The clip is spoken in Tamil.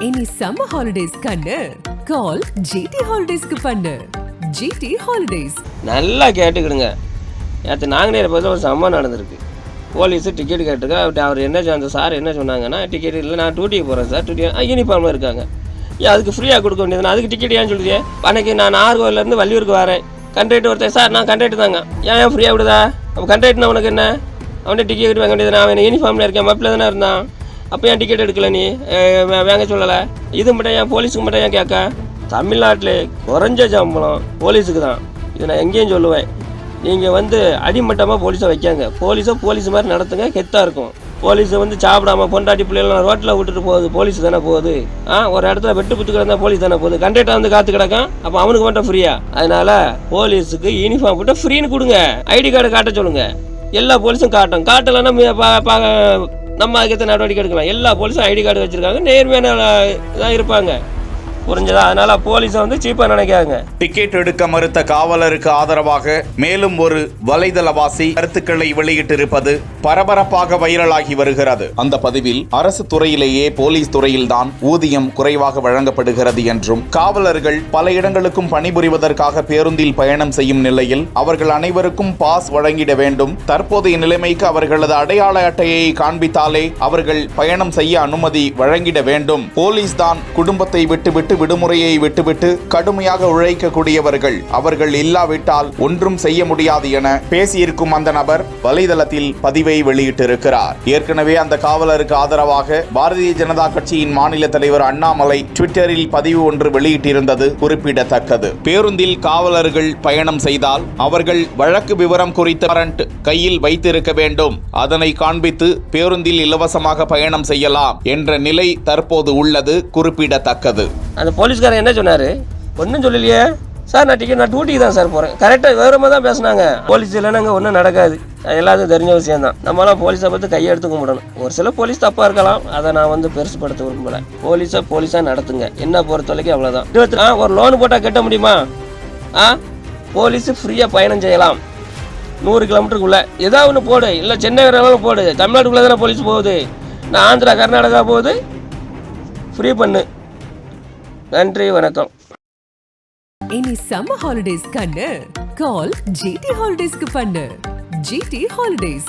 இனி சம்மர் ஹாலிடேஸ் கண்ணு கால் ஜிடி ஹாலிடேஸ்க்கு பண்ணு. GT holidays. நல்லா கேட்டுக்கிடுங்க. நேற்று நாங்குநேரி பக்கத்தில் ஒரு சம்பவம் நடந்திருக்கு. Police ticket கேட்டுருக்க. அவர் என்ன அந்த சார் என்ன சொன்னாங்கன்னா, டிக்கெட் இல்லை, நான் டியூட்டிக்கு போகிறேன் சார், டியூட்டி யூனிஃபார்மில் இருக்காங்க. ஏன் அதுக்கு ஃப்ரீயாக கொடுக்க வேண்டியது, அதுக்கு டிக்கெட் ஏன்னு சொல்லுது. அன்றைக்கி நான் நாகர்கோவிலேருந்து வள்ளியூருக்கு வரேன். கண்டக்டர் ஒருத்தர், சார் நான் கண்டக்டர் தாங்க, ஏன் ஃப்ரீயாக விடுதா? அப்போ கண்டக்டர்னா உனக்கு என்ன? அவன்கிட்ட டிக்கெட் வாங்க வேண்டியது. நான் அவன் யூனிஃபார்மில் இருக்கேன், மப்பில் தானே இருந்தான். அப்போ ஏன் டிக்கெட் எடுக்கல நீ வாங்க சொல்லலை? இது மட்டும் ஏன் போலீஸுக்கு மட்டும் ஏன் கேட்க? தமிழ்நாட்டில் குறைஞ்ச சம்பளம் போலீஸுக்கு தான். இது நான் எங்கேயும் சொல்லுவேன். நீங்கள் அடிமட்டமாக போலீஸை வைக்காங்க. போலீஸ் மாதிரி நடத்துங்க, கெத்தாக இருக்கும். போலீஸை சாப்பிடாம பொண்டாட்டி பிள்ளைலாம் ரோட்டில் விட்டுட்டு போகுது, போலீஸ் தானே போகுது. ஒரு இடத்துல வெட்டு குத்து கிடந்தா போலீஸ் தானே போகுது. கண்டக்டர் காத்து கிடக்கும், அப்போ அவனுக்கு மட்டும் ஃப்ரீயா? அதனால போலீஸுக்கு யூனிஃபார்ம் போட்டு ஃப்ரீன்னு கொடுங்க. ஐடி கார்டு காட்ட சொல்லுங்க. எல்லா போலீஸும் காட்டும். காட்டலைன்னா நம்ம அதுக்கேற்ற நடவடிக்கை எடுக்கலாம். எல்லா போலீஸும் ஐடி கார்டு வச்சுருக்காங்க, நேர்மையான இதாக இருப்பாங்க. புரிஞ்சதா? அதனால போலீஸை சீப்பா நினைக்காங்க. டிக்கெட் எடுக்க மறுத்த காவலருக்கு ஆதரவாக மேலும் ஒரு வலைதளவாசி கருத்துக்களை வெளியிட்டிருப்பது பரபரப்பாக வைரலாகி வருகிறது. அந்த பதிவில் அரசு துறையிலேயே போலீஸ் துறையில்தான் ஊதியம் குறைவாக வழங்கப்படுகிறது என்றும், காவலர்கள் பல இடங்களுக்கும் பணிபுரிவதற்காக பேருந்தில் பயணம் செய்யும் நிலையில் அவர்கள் அனைவருக்கும் பாஸ் வழங்கிட வேண்டும். தற்போதைய நிலைமைக்கு அவர்களது அடையாள அட்டையை காண்பித்தாலே அவர்கள் பயணம் செய்ய அனுமதி வழங்கிட வேண்டும். போலீஸ் தான் குடும்பத்தை விட்டுவிட்டு விடுமுறையை விட்டுவிட்டு கடுமையாக உழைக்கக்கூடியவர்கள். அவர்கள் இல்லாவிட்டால் ஒன்றும் செய்ய முடியாது என பேசியிருக்கும் அந்த நபர் வலைதளத்தில் பதிவை வெளியிட்டிருக்கிறார். ஏற்கனவே அந்த காவலருக்கு ஆதரவாக பாரதிய ஜனதா கட்சியின் மாநில தலைவர் அண்ணாமலை ட்விட்டரில் பதிவு ஒன்று வெளியிட்டிருந்தது குறிப்பிடத்தக்கது. பேருந்தில் காவலர்கள் பயணம் செய்தால் அவர்கள் வழக்கு விவரம் குறித்த வாரண்ட் கையில் வைத்திருக்க வேண்டும். அதனை காண்பித்து பேருந்தில் இலவசமாக பயணம் செய்யலாம் என்ற நிலை தற்போது உள்ளது குறிப்பிடத்தக்கது. அந்த போலீஸ்காரன் என்ன சொன்னார்? ஒன்றும் சொல்லலையே சார், நான் டியூட்டிக்கு தான் சார் போகிறேன். கரெக்டாக விவரமாக தான் பேசினாங்க. போலீஸ் இல்லைன்னா அங்கே ஒன்றும் நடக்காது. எல்லாத்துக்கும் தெரிஞ்ச விஷயம் தான். நம்மளாம் போலீஸை பற்றி கையெடுத்து கும்பிடணும். ஒரு சில போலீஸ் தப்பாக இருக்கலாம், அதை நான் பெருசுப்படுத்த விரும்பலை. போலீஸாக நடத்துங்க. என்ன பொறுத்த வரைக்கும் அவ்வளோதான். ஒரு லோனு போட்டால் கட்ட முடியுமா? போலீஸு ஃப்ரீயாக பயணம் செய்யலாம் 100 கிலோமீட்டருக்குள்ளே. ஏதாவது ஒன்று போடு, இல்லை சென்னை வரைக்கும் போடு. தமிழ்நாட்டுக்குள்ளே தானே போலீஸ் போகுது. நான் ஆந்திரா கர்நாடகா போகுது, ஃப்ரீ பண்ணு. நன்றி, வணக்கம். இனி சம்மர் ஹாலிடேஸ் கண்ணு கால் ஜிடி ஹாலிடேஸ்க்கு பண்ணு. GT holidays.